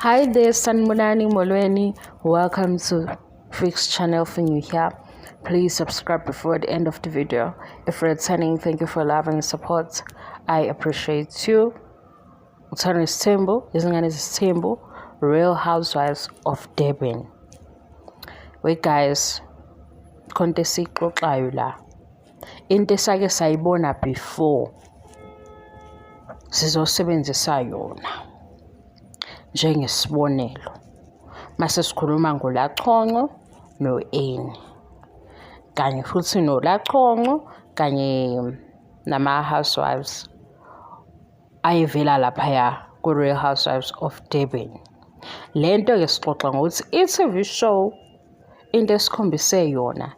Hi there, Sanmunani Molweni. Welcome to Fix channel. For you here, please subscribe before the end of the video. If returning, thank you for love and support. I appreciate you. Utano is Tembo, Isn't is Tembo, Real Housewives of Durban. Wait guys, kontesi xoxayo la. Into esake sayibona before sizosebenzisa yona njengesibonelo mase sikhuluma ngolaXhonco no-Annie kanye futhi nolaXhonco kanye nama housewives ayevela laphaya ku Real Housewives of Durban. Lento ke sixoxa ngokuthi i-TV show into esikhombise yona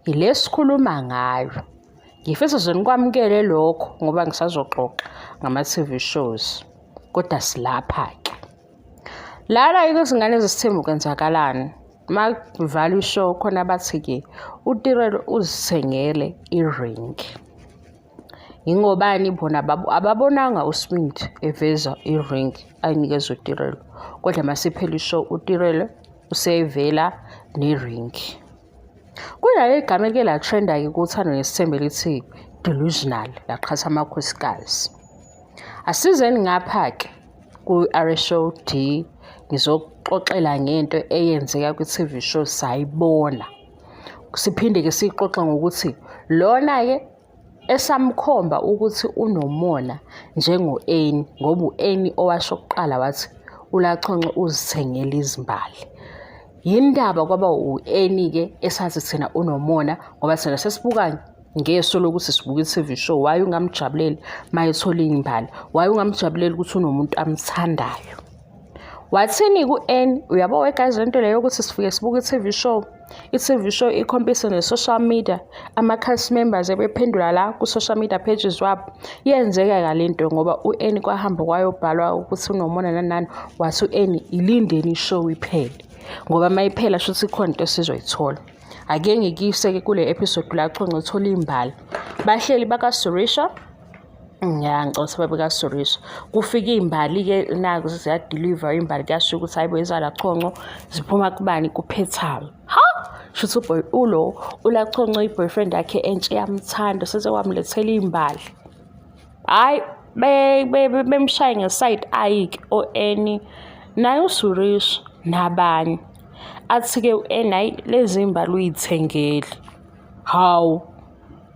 ilesikhuluma ngayo. Ngifisa zenikwamukele lokho ngoba ngisazoxoxa ngama-TV shows kodwa silapha ke. Lana izingane ezisithembu kwenzakalani. Makuvala ishow khona bathi ke uTirelo uzithengele i-ring. Ingobani bona ababonanga uSmith eveza i-ring ayinikeza uTirelo. Kodwa masiphela ishow uTirelo usevela ne-ring. Kunale igama ke la trend ake kuthando nesithembe lithi delusional laqhatha amakhosikazi. Asizeni ngapha ke ku RShow D ngizoxoxela ngento eyenzeka ku TV show sayibona. Siphinde ke sixoxa ngokuthi lona ke esamkhomba ukuthi unomona njengo-Annie ngoba u-Annie owasho kuqala wathi ulaXhonco uzithengele izimbali. Yindaba kwaba u-Annie ke esathi thina unomona ngoba thina sesibuka ngeso lokuthi sibuka i-TV show. Waye ungamjabuleli mayethola izimbali, waye ungamjabuleli ukuthi unomuntu amthandayo. Wathini ku-Annie uyabo guys lento leyo ukuthi sifike sibuka i-TV show. I-TV show ikhompisa ne-social media, ama-cast members ebephendula la ku-social media pages wabo. Yenzeka kalento ngoba u-Annie kwahamba kwayobhalwa ukuthi unomona nanani wathi u-Annie ilindeni ishow iphele ngoba mayiphela shuthi ikhona into sizoyithola. Ake ngikise kule episode laXhonco uthola izimbali. Bahleli bakaSurisha. Ngicela babeka Surisha. Kufika izimbali ke naku siya deliver izimbali kuyasho ukuthi hayibo ezalaXhonco ziphuma kubani kuPhethayo. Ha! Shuthi boy ulo ulaXhonco iboyfriend yakhe entshe yamthanda sese kwamlethela izimbali. Hayi bemshaya ngeside ayike o-Annie naye uSurisha nabanye. Athi ke u-Annie lezi zimbali uyithengele. Hawu.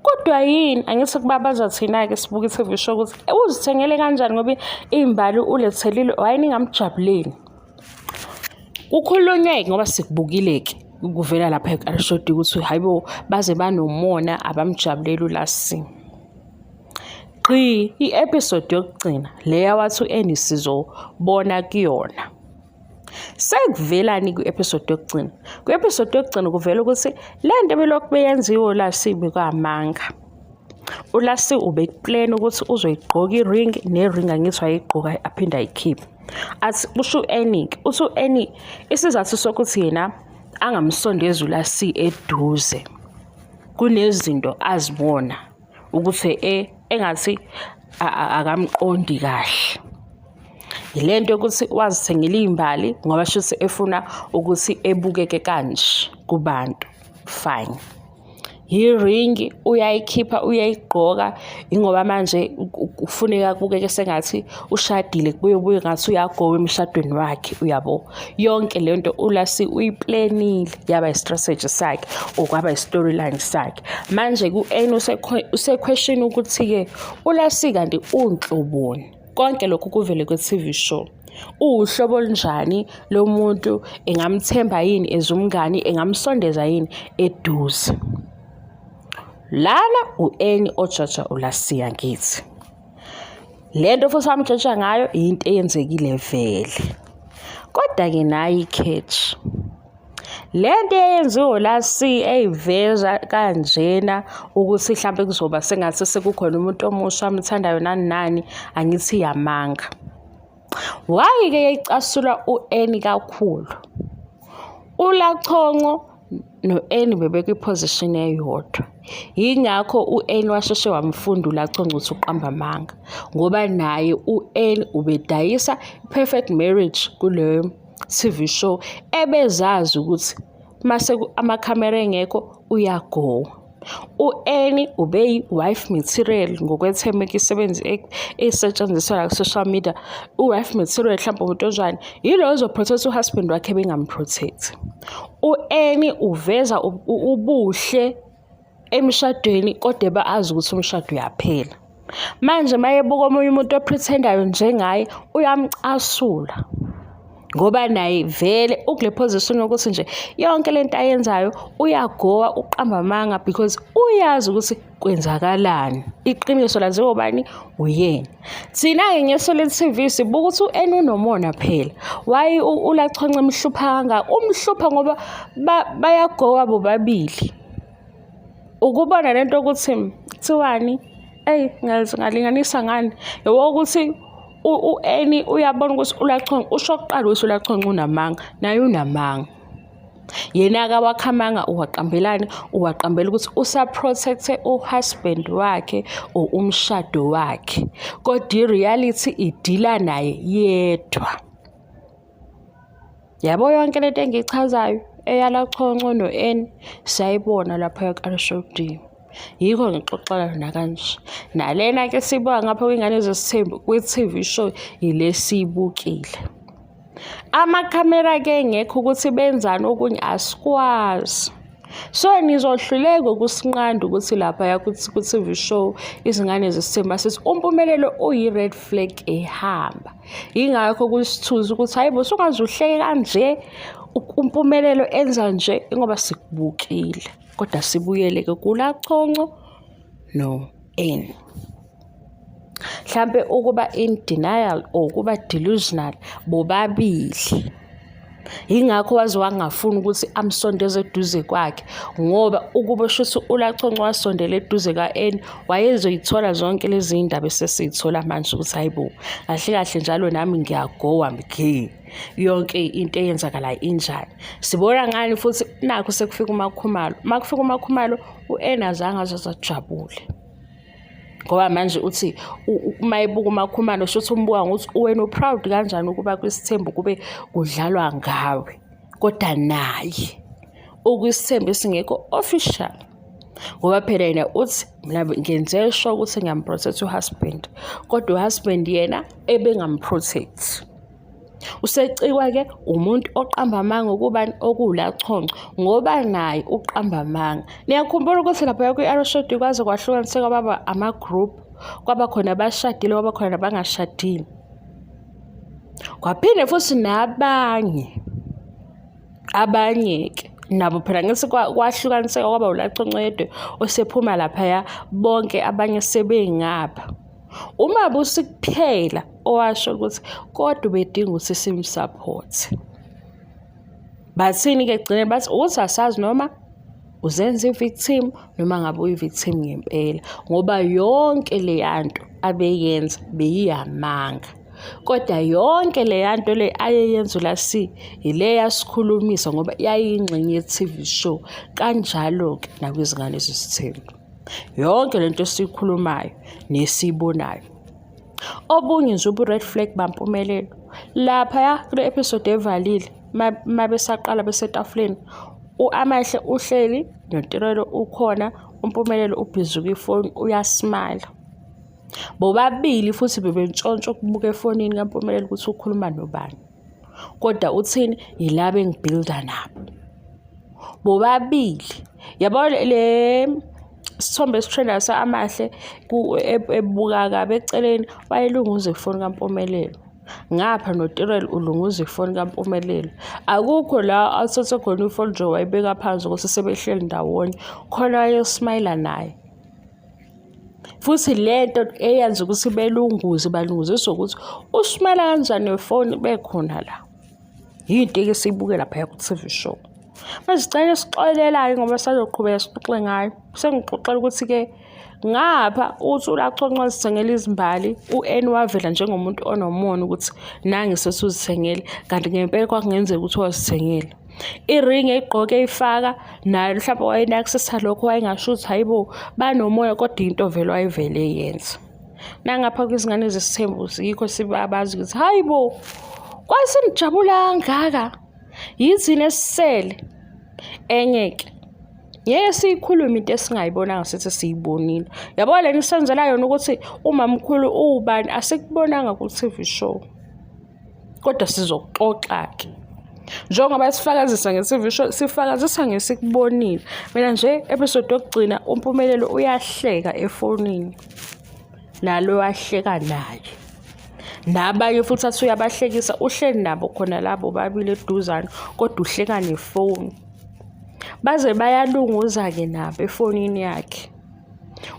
Kodwa yini angithi kubabaza thina ke sibuka i-TV show ukuthi uzithengele kanjani ngoba izimbali ulethelile wayeningamjabuleni. Kukhulunywe ngoba sikubukile ke kuvela lapha eRShow D ukuthi hayibo baze banomona abamjabulela uLassi. Qhi i-episode yokugcina leya wathi u-Annie sizobona kuyona. Sekuvelani ku-episode yokugcina? Ku-episode yokugcina kuvela ukuthi lento belokhu beyenziwe uLassi bekwamanga. uLassi ubekuplan ukuthi uzoyigqoka i-ring ne-ring angithi wayigqoka aphinda ayikhiphe. Athi usho u-Annie uthi u-Annie isizathu sokuthi yena angamsondeza uLassi eduze kunezinto azibona ukuthi engathi akamqondi kahle. Yilento ukuthi wazithengela izimbali ngoba shuthi efuna ukuthi ebukeke kanje kubantu. Fine. I-ring uyayikhipha uyayigqoka ingoba manje ufuneka kubukeke sengathi ushadile kubuye ngathi uyagoba emshadweni wakhe uyabo. Yonke lento uLassi uyiplanile yaba i-strategy sakhe okwaba i-storyline sakhe. Manje ku-Annie usequestion ukuthi ke uLassi kanti unhloboni. Konke lokhu kuvele ku-TV show. Uhlobo olunjani lomuntu engamthemba yini ezumngani engamsondeza yini eduze. Lana u-Annie ojaja uLassi yangithi. Lento futhi amjaja ngayo into eyenzekile vele. Kodwa ke nayi i-catch. Lento eyenziwe uLassi eyiveza kanjena ukuthi mhlambe kuzoba sengathi sekukhona umuntu omusha amthandayo nani angithi yamanga. Wayi ke yayicasula u-Annie kakhulu. UlaXhonco no-Annie bebeka iposition eyodwa. Yingakho u-N washeshe wamfunda uLachonco ukuthi uqamba amanga, ngoba naye u-N ubedayisa Perfect Marriage kuleyo TV show, ebezazi ukuthi mase amakhamera engekho uyagowa. U-N ubeyi-wife material ngokwetheme isebenzi esetshenziswa la ku-social media. U-wife material mhlawumbe umuntu onjani, yilo ozoprotect u-husband wakhe bengamprotect. U-N uveza ubuhle emshadweni kodwa azi ukuthi umshado uyaphela. Manje mayebuka omunye umuntu oprethendayo njengaye uyamcasula, ngoba naye vele ukule position yokuthi nje yonke lento ayenzayo uyagowa uqamba amanga because uyazi ukuthi kwenzakalani. Iqiniso laziwa ubani? Uyena. Thina-ke ngeSolid TV sibuka ukuthi u-N unomona phela. Why uLachonco emhlupha kangaka? Umhlupha ngoba bayagowa bobabili. Ukubona lento ukuthi kuthiwani, ngalinganisa ngani, yabo ukuthi u-N uyabona ukuthi uLachonco usho kuqala ukuthi uLachonco unamanga, naye unamanga. Yena-ke awakhamanga uwaqambelani, uwaqambela ukuthi usaprotecte uhusband wakhe or umshado wakhe, kodwa i-reality idila naye yedwa. Yabo yonke lento engiyichazayo eyaLachonco no-N siyayibona lapha eShowD. Yikho ngixoxela na kanje. Nalena-ke sibuka ngapha kwingane zesithembu kwi-TV show ile siyibukile. Amakhamera-ke engekho ukuthi benzani okunye asikwazi. So nizohluleka ukusinqanda ukuthi lapha ku-TV show izingane zesithembu sithi umpumelelo uyi-red flag ehamba. Yingakho kusithuza ukuthi hayi bo sungaze uhleke kanje, umpumelelo enza nje ngoba sikubukile. Kodwa sibuyele-ke kuLachonco no-N. Mhlampe ukuba in denial or ukuba delusional bobabili. Yingakho waze wangafuni ukuthi amsondeze eduze kwakhe, ngoba ukuba shuthi uLachonco wasondela eduze ka-N wayezoyithola zonke lezi indaba esesiyithola manje ukuthi hayibo kahle kahle njalo nami ngiyagowa yonke into eyenzakala injani. Sibona ngani futhi nakho sekufika uMakhumalo. Makufika uMakhumalo u-N azange azajabule, ngoba manje uthi mayibuka uMakhumalo shuthi umbuka ngokuthi wena proud kanjani ukuba kwisithembu kube kudlalwa ngawe, kodwa naye ukwisithembu esingekho official, ngoba phela yena uthi mina ngenze sure ukuthi ngiyamprotect uhusband, kodwa uhusband yena ebengamprotect. Usecikwa-ke umuntu oqamba amanga ukubani? OkuLachonco, ngoba naye uqamba amanga. Niyakhumbula ukuthi lapha kwi-Showd kwaze kwahlukaniseka kwaba ama-group, kwaba khona abashadile, kwaba khona abangashadile. Kwaphinde futhi abanye-ke nabo phela ngithi kwahlukaniseka kwaba uLachonco yedwa osephuma laphaya, bonke abanye sebengapha. Umabusi kuphela owasho ukuthi kodwa bedinga ukuthi simsupport. Bathini-ke egcineni bathi ukuthi asazi noma uzenza i-victim noma ngabe uyi-victim ngempela, ngoba yonke leyanto abeyenza beyiyamanga. Kodwa yonke leyanto le ayeyenza uLasi ile yasikhulumisa ngoba yayingxenye ye-TV show. Kanjalo-ke nakwizingane zesithembu yonke lento esiyikhulumayo nesiyibonayo. Obunye nje ubu-red flag bampumelelo laphaya kule episode evalile, mabesaqala besetafuleni, u-Amahle uhleli noTirelo ukhona, uMpumelelo ubhizi kwifoni uyasmile. Bobabili futhi bebentshontsha ukubuka efonini kaMpumelelo ukuthi ukhuluma nobani, kodwa uthini yilabo engibuilda nabo bobabili. Yabona le sithombe esithrenda sa-Amahle ebuka kabe eceleni wayelunguza ifoni kaMpumelelo, ngapha noTirelo ulunguza ifoni kaMpumelelo. Akukho la athathe khona ifoni nje wayibeka phansi ukuthi sebehleli ndawonye, khona wayesmayila naye. Futhi lento eyenza ukuthi balunguziswa ukuthi usmayila kanjani nefoni bekhona la. Yinto-ke siyibuke lapha ku-TV show. Manje sicela sixolelane ngoba sazoqhubeka sixoxe ngayo. Sengixoxela ukuthi-ke ngapha uthi uLachonco azithengela izimbali, u-N wavela njengomuntu onomono ukuthi nangi sesuzithengele, kanti ngempela kwakungenzeka ukuthi wazithengela. I-ring eyigqoke eyifaka nayo mhlawumbe wayena-access-a lokho wayengasho ukuthi hayibo banomoya kodwa into vele wayevele yenza. Nangapha kwizingane zesithembu yikho sibabazi ukuthi hayibo kwasenijabula kangaka yizini esisele. Enye-ke ngeke siyikhulume into esingayibonanga sithi siyibonile. Yabo lena isenzela yona ukuthi umamkhulu ubani asikubonanga ku-TV show kodwa sizokuxoxa-ke. Njengoba sifakazisa nge-TV show sifakazisa ngesikubonile. Mina nje episode yokugcina uMpumelelo uyahleka efonini nalo wahleka naye. Nabanye futhi athi uyabahlekisa uhleli nabo khona labo babili eduzane kodwa uhleka nefoni. Baze bayalunguza-ke nabo efonini yakhe.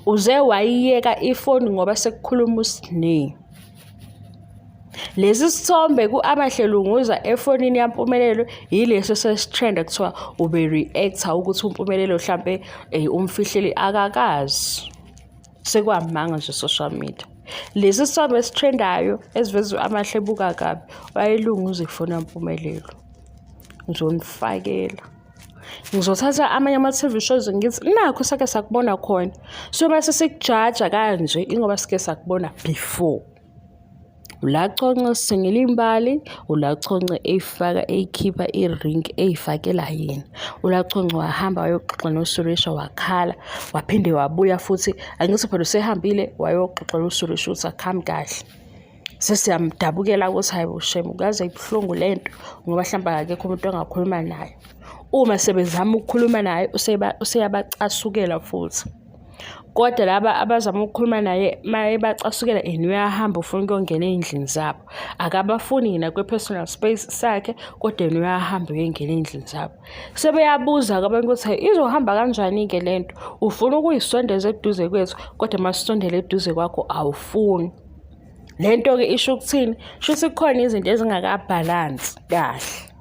Uze wayiyeka ifoni ngoba sekukhuluma uSiney. Lesi sithombe ku-abahlelunguza efonini yaMpumelelo yileso sesitrend kuthiwa ube-reactor ukuthi uMpumelelo mhlampe umfihleli akakazi. Sekwamanga nje social media. Lesi sithombe esitrendayo esivezwe amahle ebuka kabi wayelunguza ifoni yaMpumelelo. Ngizonifakela. Ngizothatha amanye ama-TV shows ngithi nakho sake sakubona khona. So mase sikujaja kanje ingoba sike sakubona before. Ulaconce singela imbali, ulaconce eyifaka eyikhipha i-ring eyifakela yena. Ulaconce wahamba wayoxoxa noSuresha wakhala, waphinde wabuya futhi angithi phela usehambile wayoxoxa noSuresha ukuthi akhambi kahle. Sesiyamdabukela ukuthi hayibo shame kaze ibuhlungu lento ngoba mhlawumbe akekho umuntu ongakhuluma naye. Uma sebezama ukukhuluma naye useyabacasukela futhi. Kodwa laba abazama ukukhuluma naye maye bacasukela uyahamba ufuna ukungena ezindlini zabo. Akabafuni yena kwe-personal space sakhe kodwa uyahamba uyengena ezindlini zabo. Sebeyabuza abantu ukuthi izohamba kanjani-ke lento? Ufuna ukuyisondeza eduze kwethu kodwa masisondele eduze kwakho awufuni. Lento-ke isho ukuthini? Shuthi kukhona izinto ezingakabhalansi kahle.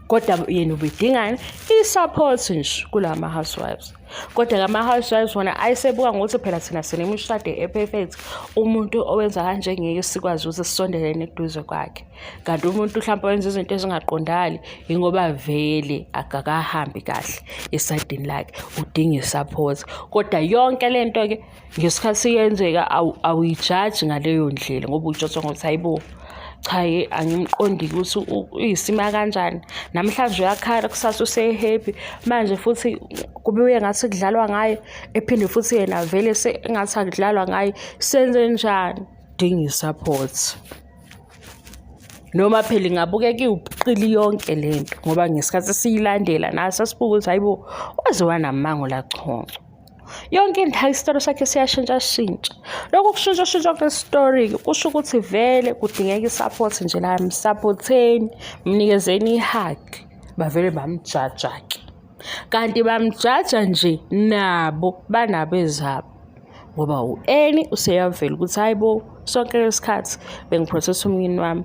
Kodwa yena ubedingani i-support nje kulama housewives. Kodwa lama housewives wona ayisebuka ngokuthi phela thina sinemishado e-perfect. Umuntu owenza kanje ngeke sikwazi ukuthi sisondelene eduze kwakhe. Kanti umuntu mhlawumbe wenza izinto ezingaqondali ingoba vele akakahambi kahle esidini lakhe udinga i-support. Kodwa yonke lento-ke ngesikhathi siyenzeka awuyijaji ngaleyo ndlela ngoba ujotsha ngokuthi hayibo cha angimqondi ukuthi uyisima kanjani. Namhlanje uyakhala kusasa usehappy manje futhi kubuye ngathi kudlalwa ngaye ephinde futhi yena vele engathi akudlalwa ngaye senze njani? Dinga support. Noma phela ingabukeka iwubuqili yonke lento ngoba ngesikhathi siyilandela naso sibuka ukuthi hayibo waziwa namango laChonco. Yonke into isitori sakhe siyashintsha. Lokho kushintsha kwe-story kusho ukuthi vele kudingeka i-support nje la msupporteni mnikezeni i-hug bavele bamjaja-ke. Kanti bamjaja nje nabo banabo ezabo ngoba u-Annie useyavela ukuthi hayibo sonke lesikhathi bengiprocess umyeni wami.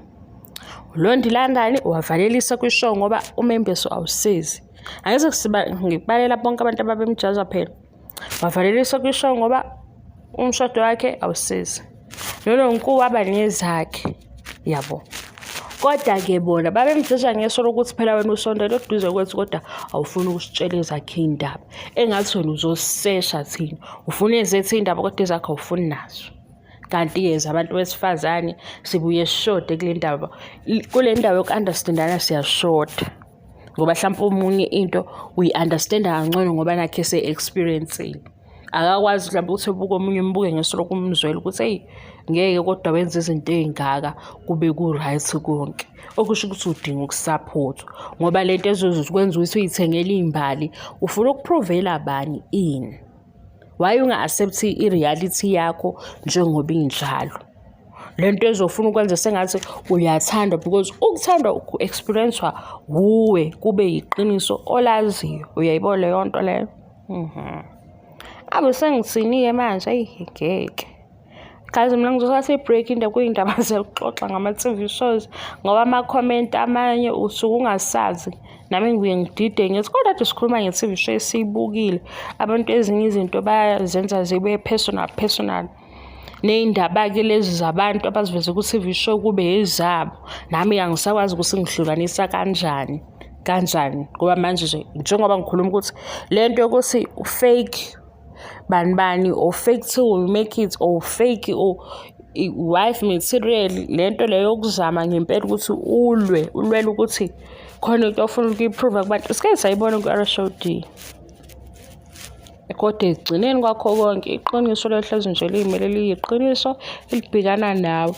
uLondilandani wavalelisa kwishow ngoba uMembeso awusizi. Angize ngibalela bonke abantu ababemjaza phela. Wavalelisa kwishow ngoba umshado wakhe awusizi. Nonku waba nezakhe yabo. Kodwa-ke bona babemjaja ngeso lokuthi phela wena usondela eduze kwethu kodwa awufuni ukusitshela ezakhe indaba. Engathi wena uzosesha thina. Ufuna ezethu indaba kodwa ezakhe awufuni nazo. Kanti-ke abantu besifazane sibuye sishode kule ndaba. Kule ndawo yoku-understandana siyashoda. Ngoba mhlawumbe umunye into uyi-understanda kangcono ngoba nakhe se-experiencing. Akakwazi mhlawumbe ukuthi ubuke omunye umbuke ngeso lokumzwela ukuthi hey ngeke kodwa wenza izinto ezingaka kube ku-right konke. Okusho ukuthi udinga ukusupport ngoba lento ezokwenza ukuthi uyithengele imbali ufuna ukuprovela abani ini. Why unga-accept i-reality yakho njengoba injalo? Lento ezofuna ukwenza sengathi uyathanda because ukuthandwa ku-experiencewa wuwe kube yiqiniso olaziyo. Uyayibona leyo nto leyo? Abe sengithiniye manje ngeke. Guys mina ngizothatha i-break into kuyindaba zokuxoxa ngama-TV shows ngoba ama-comment amanye usuke ungasazi. Nami ngibuye ngidide ngithi kodwa kade sikhuluma nge-TV show esiyibukile. Abantu ezinye izinto bayazenza zibe personal. ney'ndaba-ke lezi zabantu abaziveze ku-TV show kube ezabo. Nami angisakwazi ukuthi ngihlukanisa kanjani ngoba manje nje njengoba ngikhuluma ukuthi lento yokuthi fake bani or fake till we make it or fake or wife material, lento leyo yokuzama ngempela ukuthi ulwele ukuthi khona into ofuna ukuyiprova kubantu. Sike sayibona ku-RSOD. Kodwa ekugcineni kwakho konke iqiniso lehlezi nje limele liyiqiniso elibhekana nawe.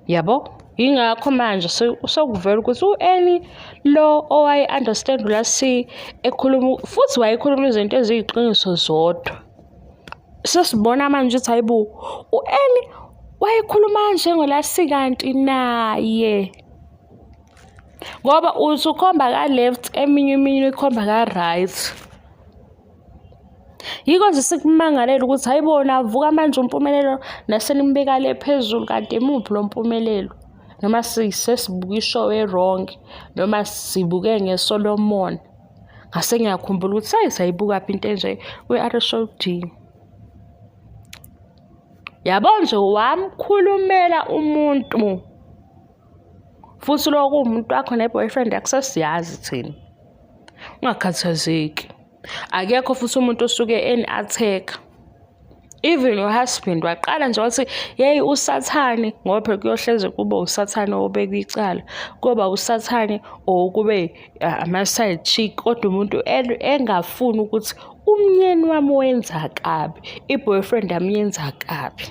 Yabo? Yingakho manje sekuvela ukuthi u-Annie lo owayi-understand ulasi ekhuluma futhi wayekhuluma izinto eziyiqiniso zodwa. Sesibona manje ukuthi hayibo u-Annie wayekhuluma njengolasi kanti naye. Ngoba uthi ukhomba ka-left eminye ikhomba ka-right. Yiko nje sikumangalela ukuthi hayibona avuka manje uMpumelelo nasenimbeka le phezulu kanti emuphi lo Mpumelelo. Noma sesibuka ishow e-wrong noma sibuke ngeSolomon. Ngase ngiyakhumbula ukuthi sayibuka into enje kwe-RSOD. Yabo nje wamkhulumela umuntu futhi lo kuwumuntu wakho ne-boyfriend akusasiyazi thina. Ungakhathazeki. Akekho futhi umuntu osuke eni-attack. Even uhusband waqala nje wathi yeyi usathane ngoba phela kuyohleze kube usathane obeka icala, kuba usathane or kube ama-side chick, kodwa umuntu engafuni ukuthi umyeni wami wenza kabi, i-boyfriend amenza kabi.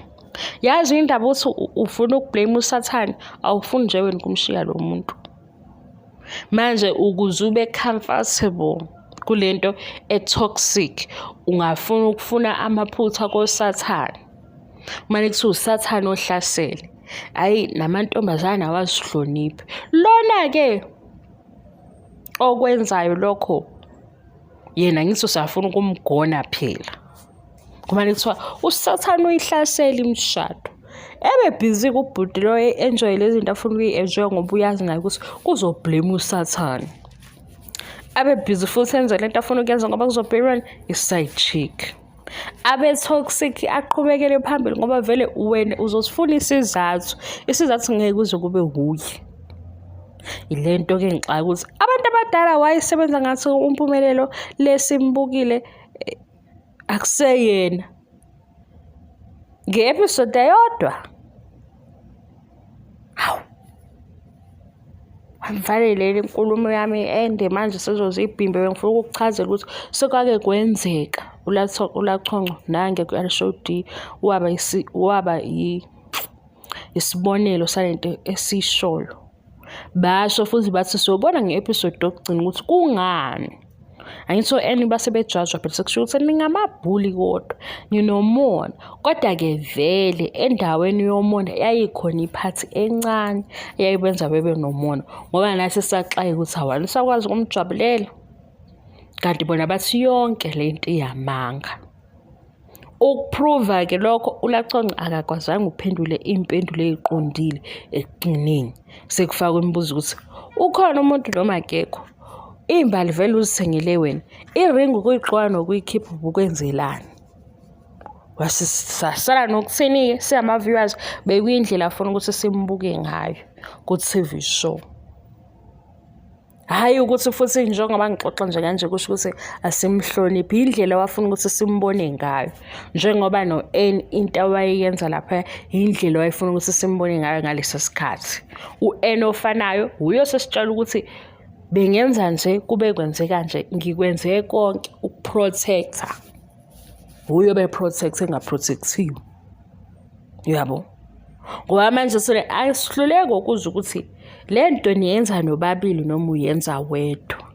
Yazi indaba ukuthi ufuna ukublame usathane, awufuni nje wena kumshiya lo muntu. Manje ukuze ube comfortable kulento e-toxic ungafuna ukufuna amaphutha kosathane. Manje kuthi usathane ohlasele. Hayi namantombazana awazihloniphi. Lona-ke okwenzayo lokho yena ngithi usafuna ukumgona phela. Kumele kuthiwa usathane uyihlasela imishado. Busy kubhuti lo enjoy lezi zinto afuna ukuyi-enjoy ngoba uyazi naye ukuthi kuzoblame usathane. Busy futhi enze lento afuna ukuyenza ngoba kuzobhekwana i-side chick. Toxic aqhubekele phambili ngoba vele wena uzosifuna isizathu ngeke kuze kube huye. Ilento-ke ngixaka ukuthi abantu abadala wayesebenza ngathi uMpumelelo lesimbukile akuseyena. Nge-episode eyodwa. Hawu. Amvalelele inkulumo yami ende manje sezozibhimbe ngifuna ukukuchazela ukuthi sekwake kwenzeka uLachonco nange ku-RSOD waba isibonelo salento esishoyo. Basho futhi bathi sobona nge-episode yokugcina ukuthi kungani. Angithi o-Annie basebejajwa phela sekusho ukuthi ningamabhuli kodwa ninomona. Kodwa-ke vele endaweni yomona yayikhona iphathi encane eyayibenza bebe nomona. Ngoba nathi saxaye ukuthi awani sakwazi ukumjabulela. Kanti bona bathi yonke lento iyamanga. Ukuprova-ke lokho uLachonco akakwazanga uphendule impendulo eziqondile ekugcineni. Sekufaka imibuzo ukuthi ukhona umuntu noma akekho. Imbali vele uzithengele wena. I-ring ukuyigqoka nokuyikhipha ukwenzelani. Wasisala nokuthini-ke siyama-viewers bekuyindlela afuna ukuthi simbuke ngayo ku-TV show. Hayi ukuthi futhi njengoba ngixoxa nje kanje kusho ukuthi asimhloniphi, indlela wafuna ukuthi simbone ngayo. Njengoba no-Annie into awayenza lapha indlela wayefuna ukuthi simbone ngayo ngaleso sikhathi. U-Annie ofanayo uyo sesitshela ukuthi bengenza nje kube kwenzeka nje ngikwenze konke ukuprotector. Uyo beprotect engaprotectiwe. Yabo. Ngoba manje sole asihluleke ukuzwa ukuthi lento niyenza nobabili noma uyenza wedwa.